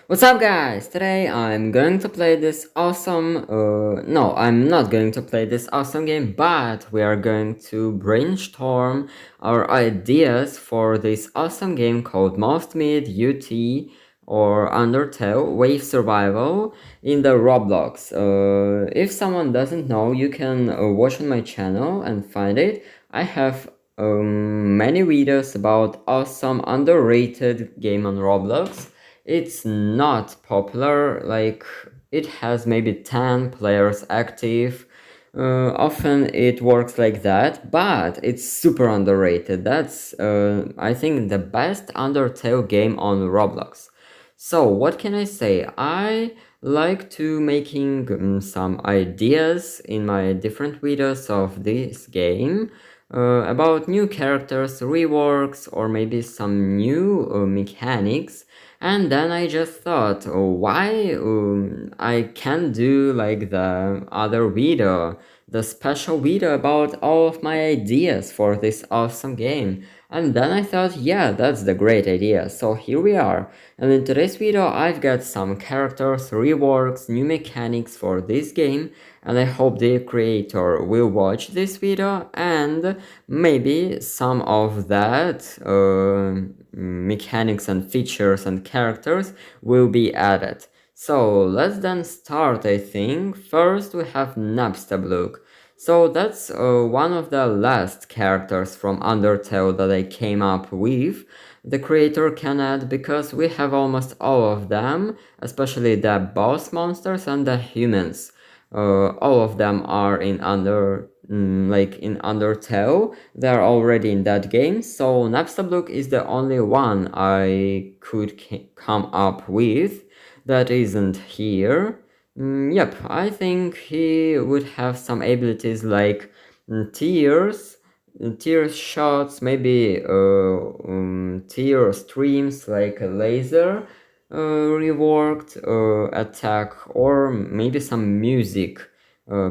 What's up guys? Today I'm going to play this awesome, no, I'm not going to play this awesome game, but we are going to brainstorm our ideas for this awesome game called MMUTWS or Undertale Wave Survival in the Roblox. If someone doesn't know, you can watch on my channel and find it. I have many videos about awesome underrated game on Roblox. It's not popular, like it has maybe 10 players active. Often it works like that, but it's super underrated. That's I think the best Undertale game on Roblox. So what can I say? I like to making some ideas in my different videos of this game about new characters, reworks, or maybe some new mechanics. And then I just thought, oh, why I can't do like the other video, the special video about all of my ideas for this awesome game. And then I thought, yeah, that's the great idea. So here we are. And in today's video, I've got some characters, reworks, new mechanics for this game. And I hope the creator will watch this video and maybe some of that mechanics and features and characters will be added. So let's then start. I think first we have Napstablook. So that's one of the last characters from Undertale that I came up with. The creator can add because we have almost all of them, especially the boss monsters and the humans. All of them are in in Undertale. They're already in that game. So Napstablook is the only one I could come up with that isn't here. Yep, I think he would have some abilities like tears shots, maybe tear streams like a laser reworked attack, or maybe some music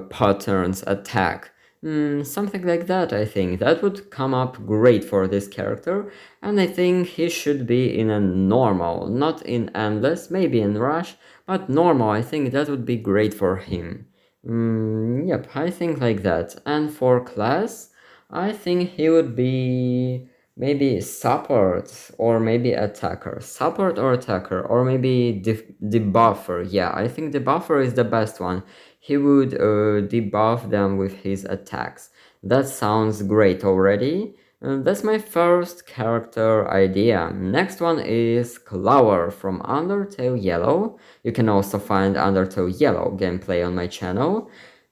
patterns attack. Something like that, I think. That would come up great for this character, and I think he should be in a normal, not in endless, maybe in rush, but normal. I think that would be great for him. Yep, I think like that. And for class, I think he would be maybe support or maybe attacker. Support or attacker, or maybe debuffer. Yeah, I think debuffer is the best one. He would debuff them with his attacks. That sounds great already. That's my first character idea. Next one is Clower from Undertale Yellow. You can also find Undertale Yellow gameplay on my channel.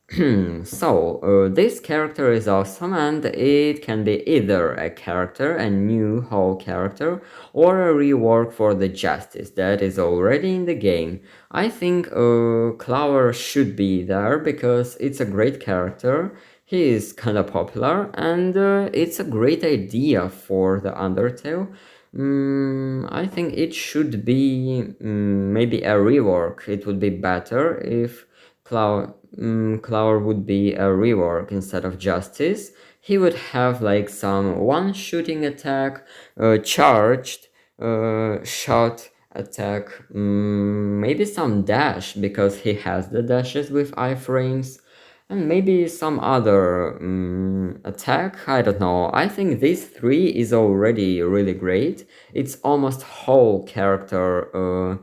So, this character is awesome, and it can be either a character, a new whole character, or a rework for the Justice that is already in the game. I think Clower should be there because it's a great character. He is kinda popular, and it's a great idea for the Undertale. I think it should be maybe a rework. It would be better if Clower would be a rework instead of Justice. He would have like some one shooting attack, charged, shot attack, maybe some dash because he has the dashes with iframes, and maybe some other attack. I don't know. I think these three is already really great. It's almost whole character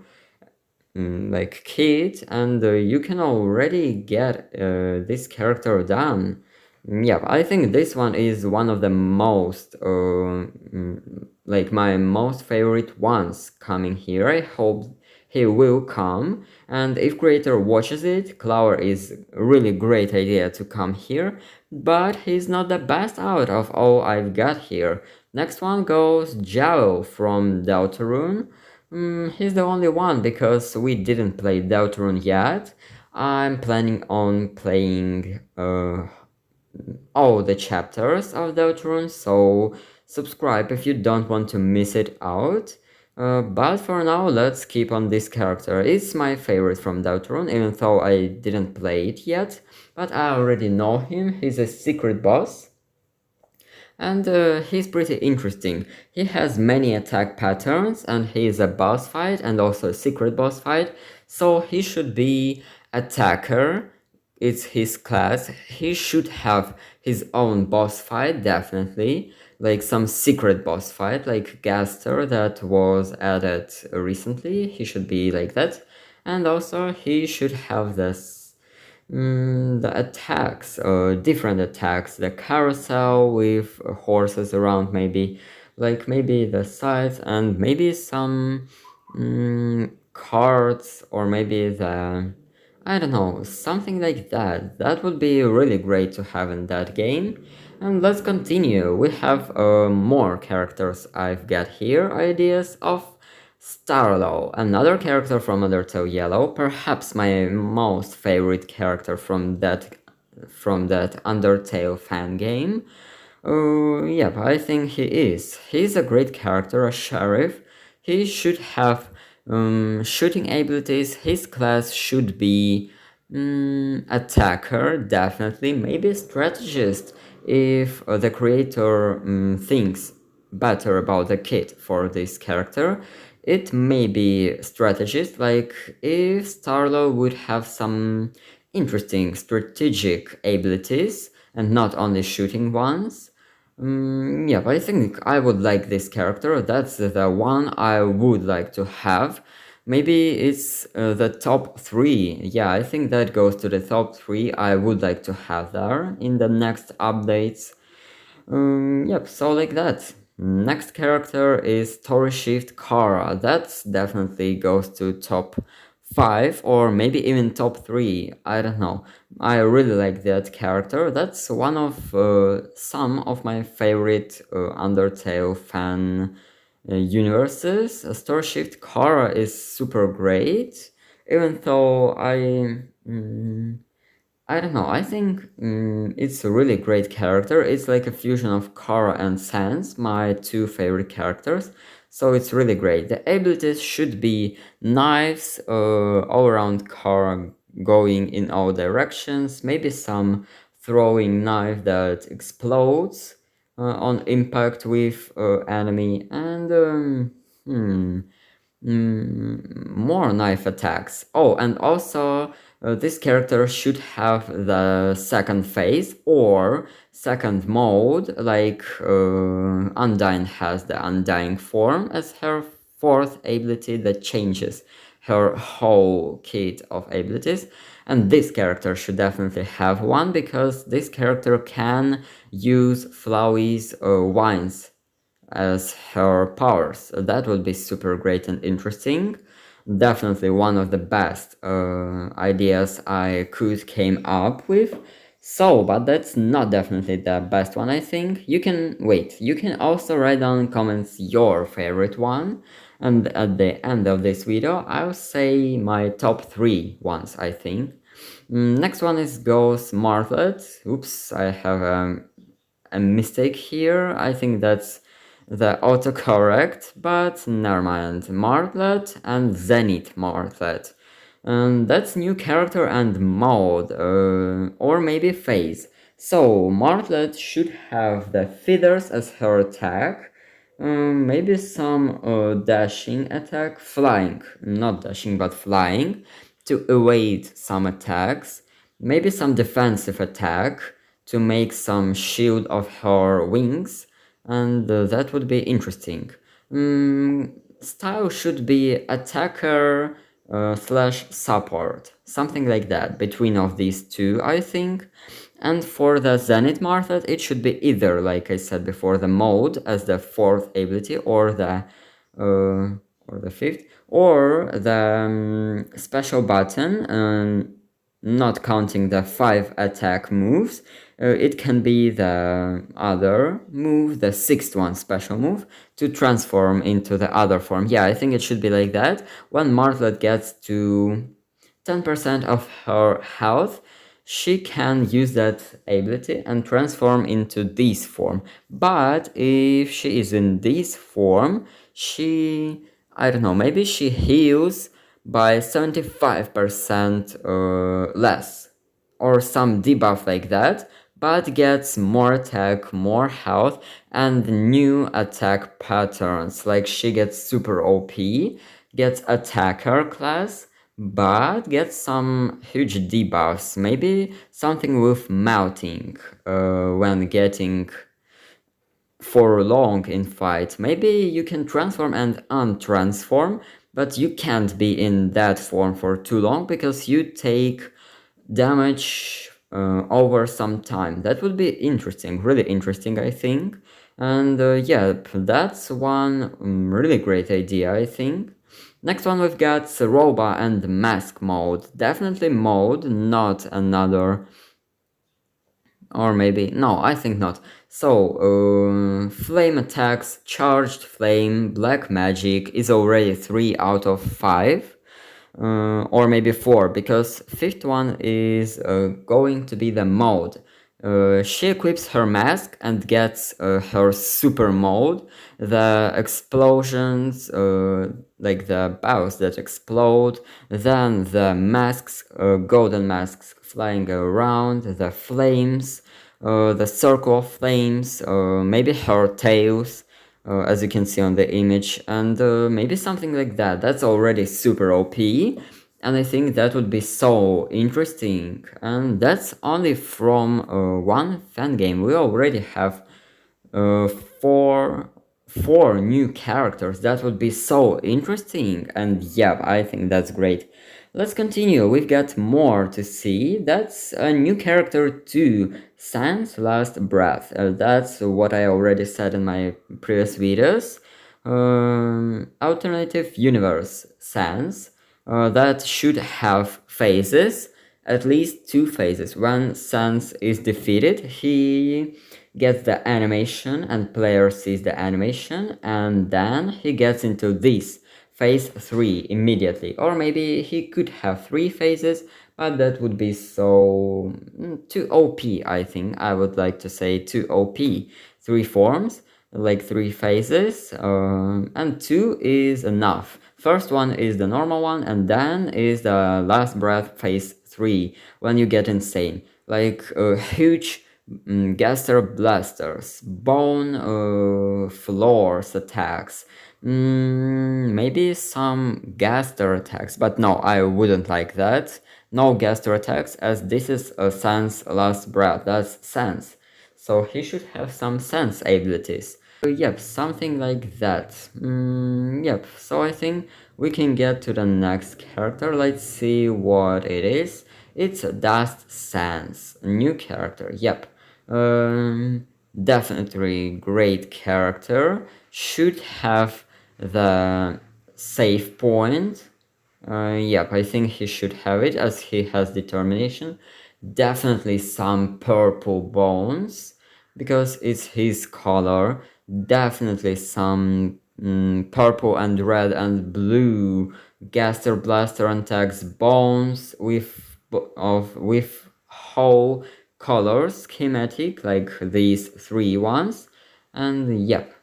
like kit, and you can already get this character done. Yeah, I think this one is one of the most like my most favorite ones coming here. I hope he will come, and if creator watches it, Clower is a really great idea to come here, but he's not the best out of all I've got here. Next one goes Jao from Deltarune. He's the only one because we didn't play Deltarune yet. I'm planning on playing all the chapters of Deltarune, so subscribe if you don't want to miss it out. But for now, let's keep on this character. It's my favorite from Deltarune, even though I didn't play it yet, but I already know him. He's a secret boss. and he's pretty interesting. He has many attack patterns, and he is a boss fight and also a secret boss fight, so he should be attacker. It's his class. He should have his own boss fight, definitely, like some secret boss fight, like Gaster that was added recently. He should be like that, and also he should have this the attacks, different attacks, the carousel with horses around, maybe, like maybe the sides, and maybe some cards, or maybe the, I don't know, something like that. That would be really great to have in that game. And let's continue. We have more characters I've got here, ideas of Starlow, another character from Undertale Yellow, perhaps my most favorite character from that Undertale fan game. Yep, I think he is. He's a great character, a sheriff. He should have shooting abilities. His class should be attacker, definitely. Maybe strategist if the creator thinks better about the kit for this character. It may be strategist, like if Starlow would have some interesting strategic abilities and not only shooting ones. Yeah, but I think I would like this character. That's the one I would like to have. Maybe it's the top 3. Yeah, I think that goes to the top 3 I would like to have there in the next updates. Yep, so like that. Next character is Story Shift Kara. That definitely goes to top 5 or maybe even top 3. I don't know. I really like that character. That's one of some of my favorite Undertale fan universes. Story Shift Kara is super great, even though I don't know. I think it's a really great character. It's like a fusion of Kara and Sans, my two favorite characters. So it's really great. The abilities should be knives all around Kara, going in all directions. Maybe some throwing knife that explodes on impact with enemy, and more knife attacks. Oh, and also this character should have the second phase or second mode, like Undyne has the Undying form as her fourth ability that changes her whole kit of abilities. And this character should definitely have one, because this character can use Flowey's wines as her powers. That would be super great and interesting. Definitely one of the best ideas I could came up with. So, but that's not definitely the best one, I think. You can wait. You can also write down in comments your favorite one. And at the end of this video, I'll say my top 3 ones, I think. Next one is Ghost Martlet. Oops, I have a mistake here. I think that's the autocorrect, but never mind. Martlet and Zenith Martlet. That's new character and mode, or maybe phase. So Martlet should have the feathers as her attack, maybe some dashing attack, flying, not dashing but flying, to evade some attacks, maybe some defensive attack to make some shield of her wings, and that would be interesting. Style should be attacker slash support, something like that, between of these two, I think. And for the Zenith Martlet, it should be either, like I said before, the mode as the fourth ability, or the fifth, or the special button, not counting the 5 attack moves. It can be the other move, the 6th one, special move, to transform into the other form. Yeah, I think it should be like that. When Martlet gets to 10% of her health, she can use that ability and transform into this form. But if she is in this form, I don't know, maybe she heals by 75% less, or some debuff like that. but gets more attack, more health, and new attack patterns. Like she gets super OP, gets attacker class, but gets some huge debuffs. Maybe something with melting when getting for long in fight. Maybe you can transform and untransform, but you can't be in that form for too long because you take damage over some time. That would be interesting, really interesting, I think. And yeah, that's one really great idea, I think. Next one we've got Roba and Mask mode. Definitely mode, not another, or maybe, no, I think not. So, flame attacks, charged flame, black magic is already 3 out of 5. Or maybe 4, because fifth one is going to be the mode. She equips her mask and gets her super mode. The explosions, like the bows that explode, then the masks, golden masks flying around, the flames, the circle of flames, maybe her tails, as you can see on the image, and maybe something like that. That's already super OP, and I think that would be so interesting. And that's only from one fan game. We already have uh, four four new characters. That would be so interesting, and yeah, I think that's great. Let's continue. We've got more to see. That's a new character too, Sans Last Breath. That's what I already said in my previous videos. Alternative universe Sans that should have phases, at least 2 phases. When Sans is defeated, he gets the animation and player sees the animation, and then he gets into this phase 3 immediately. Or maybe he could have 3 phases, but that would be so too OP, I think. I would like to say too OP. 3 forms, like 3 phases, and 2 is enough. First one is the normal one, and then is the last breath phase 3, when you get insane. Like huge gaster blasters, bone floors attacks, maybe some gaster attacks, but no, I wouldn't like that. No gaster attacks, as this is a Sans last breath, that's Sans. So he should have some Sans abilities. Yep, something like that. Yep, so I think we can get to the next character. Let's see what it is. It's Dust Sans, new character. Yep. Definitely great character. Should have the save point. Yep, I think he should have it as he has determination. Definitely some purple bones because it's his color. Definitely some purple and red and blue gaster blaster attacks bones with whole color schematic like these 3 ones, and yep.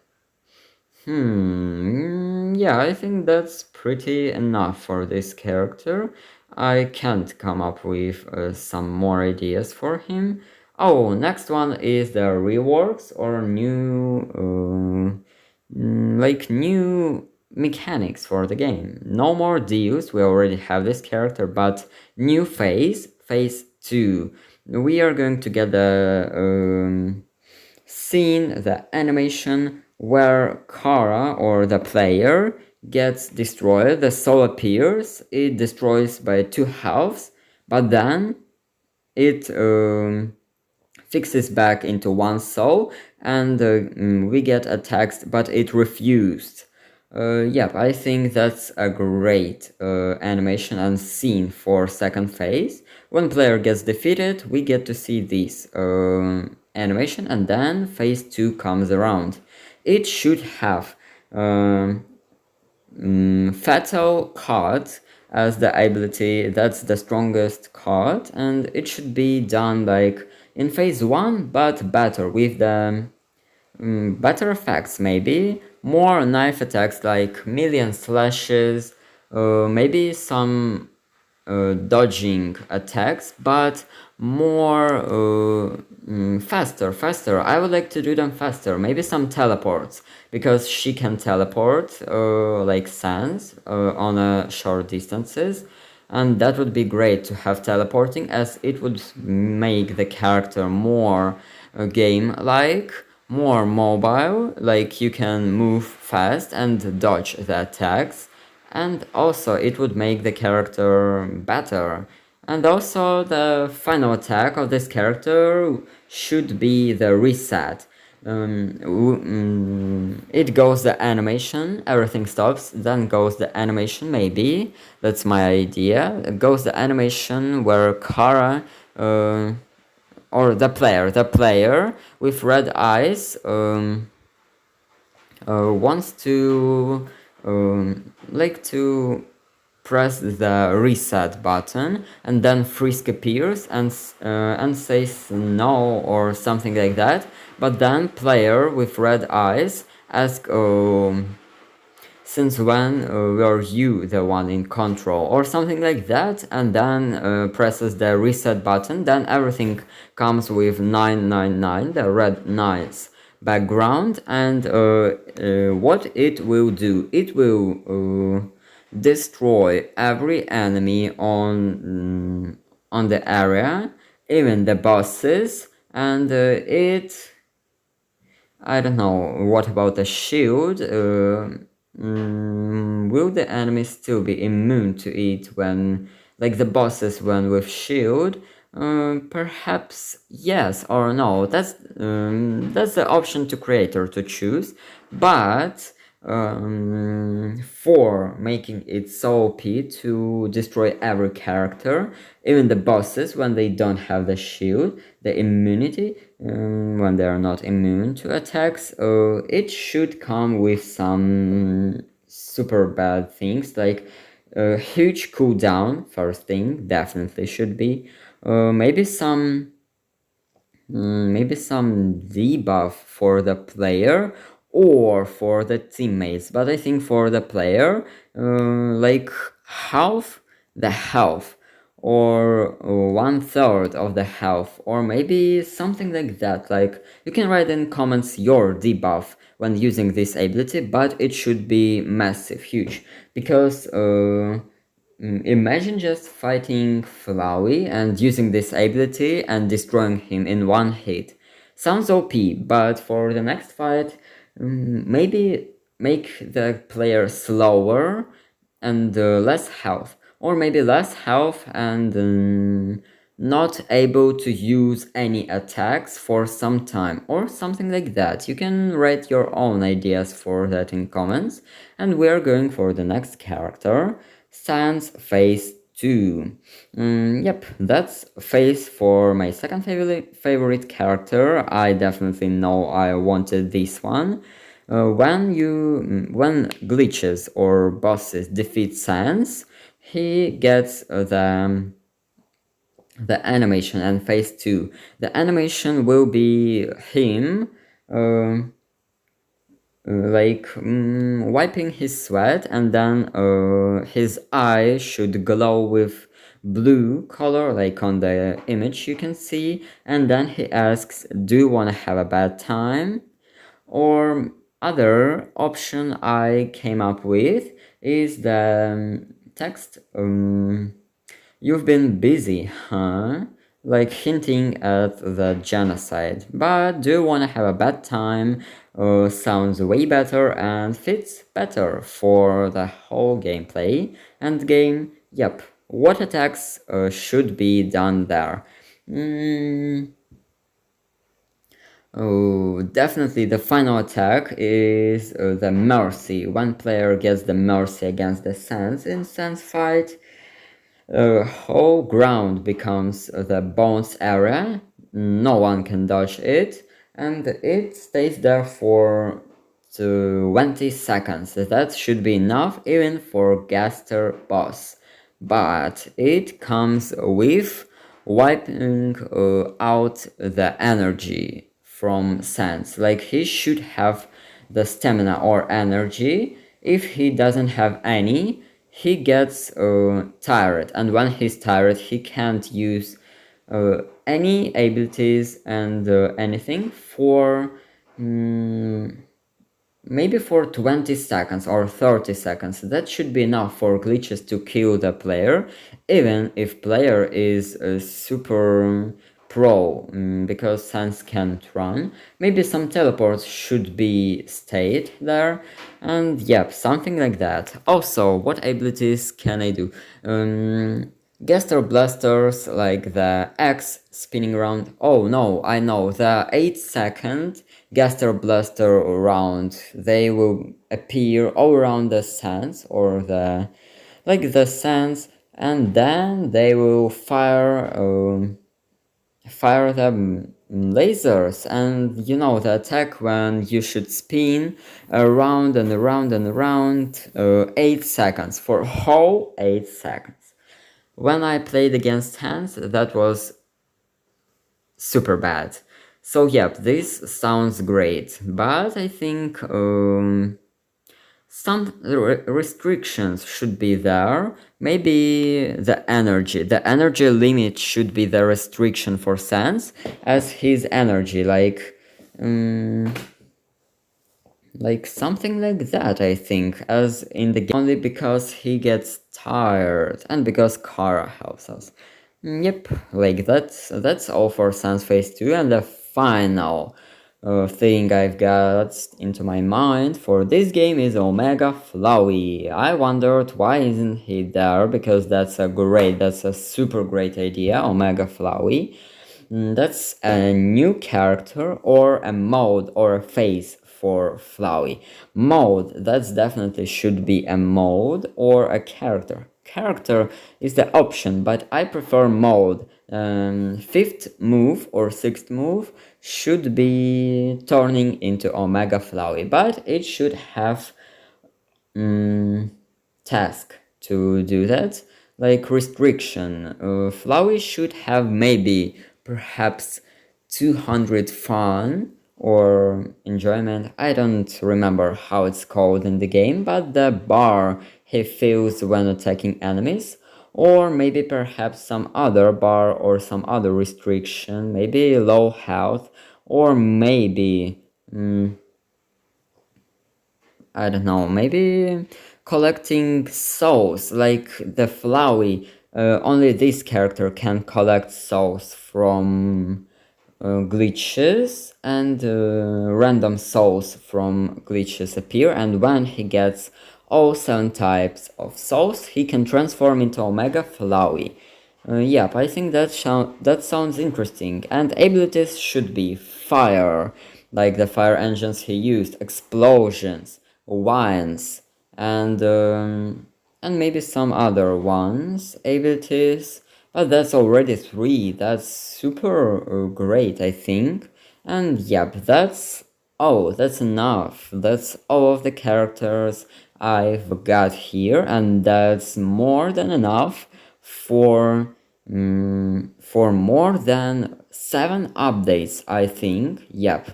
Yeah, I think that's pretty enough for this character. I can't come up with some more ideas for him. Oh, next one is the reworks or like new mechanics for the game. No more deals, we already have this character, but new phase 2. We are going to get the scene, the animation where Kara or the player gets destroyed. The soul appears, it destroys by 2 halves, but then it fixes back into 1 soul, and we get a text, but it refused. Yep, I think that's a great animation and scene for second phase. When player gets defeated, we get to see this animation, and then phase 2 comes around. It should have fatal card as the ability. That's the strongest card, and it should be done like in phase 1, but better, with the better effects, maybe more knife attacks like million slashes, maybe some dodging attacks, but more faster. I would like to do them faster. Maybe some teleports, because she can teleport like Sans on short distances, and that would be great to have teleporting, as it would make the character more game-like, more mobile, like you can move fast and dodge the attacks, and also it would make the character better. And also the final attack of this character should be the reset. It goes the animation, everything stops, then goes the animation, maybe, that's my idea. It goes the animation where Kara, or the player with red eyes wants to like to press the reset button, and then Frisk appears and says no or something like that, but then player with red eyes asks since when were you the one in control or something like that, and then presses the reset button, then everything comes with 999, the red nines background, and what it will do, it will destroy every enemy on the area, even the bosses, and I don't know, what about the shield? Will the enemies still be immune to it when, like the bosses when with shield? Perhaps yes or no. That's the option to creator to choose. But for making it so OP to destroy every character, even the bosses when they don't have the shield, the immunity, when they are not immune to attacks, it should come with some super bad things, like a huge cooldown, first thing, definitely should be, maybe some debuff for the player or for the teammates, but I think for the player, like half the health or 1/3 of the health, or maybe something like that. Like, you can write in comments your debuff when using this ability, but it should be massive, huge, because imagine just fighting Flowey and using this ability and destroying him in one hit. Sounds OP, but for the next fight, maybe make the player slower and less health. Or maybe less health and not able to use any attacks for some time, or something like that. You can write your own ideas for that in comments. And we are going for the next character, Sans Phase 2. Yep, that's Phase for my second favorite character. I definitely know I wanted this one. When glitches or bosses defeat Sans, he gets the animation, and Phase 2. The animation will be him wiping his sweat, and then his eye should glow with blue color, like on the image you can see, and then he asks, do you want to have a bad time? Or other option I came up with is the text, you've been busy, huh? Like hinting at the genocide. But do you wanna have a bad time? Sounds way better and fits better for the whole gameplay and game. Yep, what attacks should be done there? Oh, definitely the final attack is the Mercy. One player gets the Mercy against the Sans in Sans fight. Whole ground becomes the bones area, no one can dodge it, and it stays there for 20 seconds. That should be enough even for Gaster boss, but it comes with wiping out the energy from Sans. Like, he should have the stamina or energy. If he doesn't have any, he gets tired, and when he's tired, he can't use any abilities and anything for maybe for 20 seconds or 30 seconds. That should be enough for glitches to kill the player, even if player is super pro, because Sans can't run. Maybe some teleports should be stayed there, and yep, something like that. Also, what abilities can I do? Gaster blasters like the X spinning around. Oh no, I know, the 8-second Gaster blaster round. They will appear all around the sands or the sands, and then they will fire the lasers, and you know the attack when you should spin around and around and around 8 seconds for whole 8 seconds. When I played against Hans, that was super bad. So yep, this sounds great, but I think some restrictions should be there. Maybe the energy limit should be the restriction for Sans, as his energy, like something like that, I think, as in the game, only because he gets tired and because Kara helps us. Yep, like that's all for Sans Phase 2, and the final thing I've got into my mind for this game is Omega Flowey. I wondered why isn't he there, because that's a super great idea, Omega Flowey. That's a new character or a mode or a phase for Flowey. Mode, that's definitely should be a mode or a character. Character is the option, but I prefer mode. Fifth move or sixth move should be turning into Omega Flowey, but it should have task to do that, like restriction. Flowey should have maybe perhaps 200 fun or enjoyment. I don't remember how it's called in the game, but the bar he feels when attacking enemies, or maybe perhaps some other bar or some other restriction, maybe low health, or maybe I don't know, maybe collecting souls, like the Flowey. Only this character can collect souls from glitches, and random souls from glitches appear, and when he gets all 7 types of souls, he can transform into Omega Flowey. Yep, I think that sounds interesting. And abilities should be fire, like the fire engines he used, explosions, wines, and maybe some other ones abilities. But that's already 3. That's super great, I think. And yep, that's enough. That's all of the characters I've got here, and that's more than enough for more than 7 updates, I think. Yep.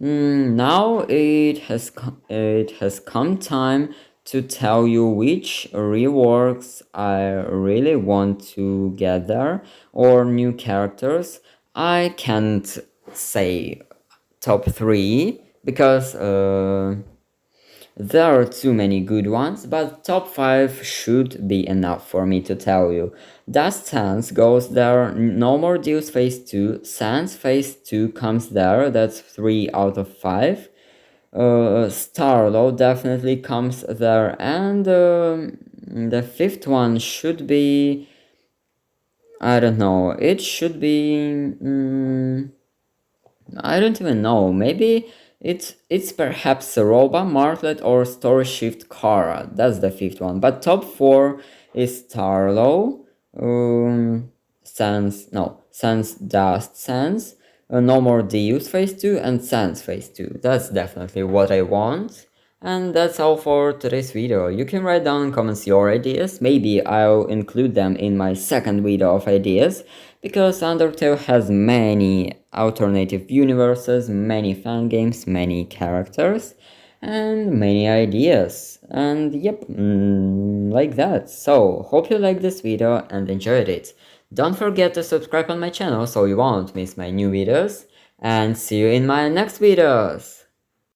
Now it has come time to tell you which reworks I really want to get there, or new characters. I can't say top 3 because there are too many good ones, but top 5 should be enough for me to tell you. Dust Sans goes there, No More Deals Phase 2, Sans Phase 2 comes there, that's 3 out of 5. Starlow definitely comes there, and the 5th one should be, I don't know, it should be, I don't even know, maybe it's perhaps Roba, Martlet, or Story Shift Kara. That's the 5th one. But top 4 is Starlow, Sans Dust Sans, No More Deus Phase 2, and Sans Phase 2. That's definitely what I want. And that's all for today's video. You can write down in comments your ideas, maybe I'll include them in my second video of ideas, because Undertale has many alternative universes, many fan games, many characters. and many ideas. And yep, like that. So, hope you liked this video and enjoyed it. Don't forget to subscribe on my channel so you won't miss my new videos. And see you in my next videos.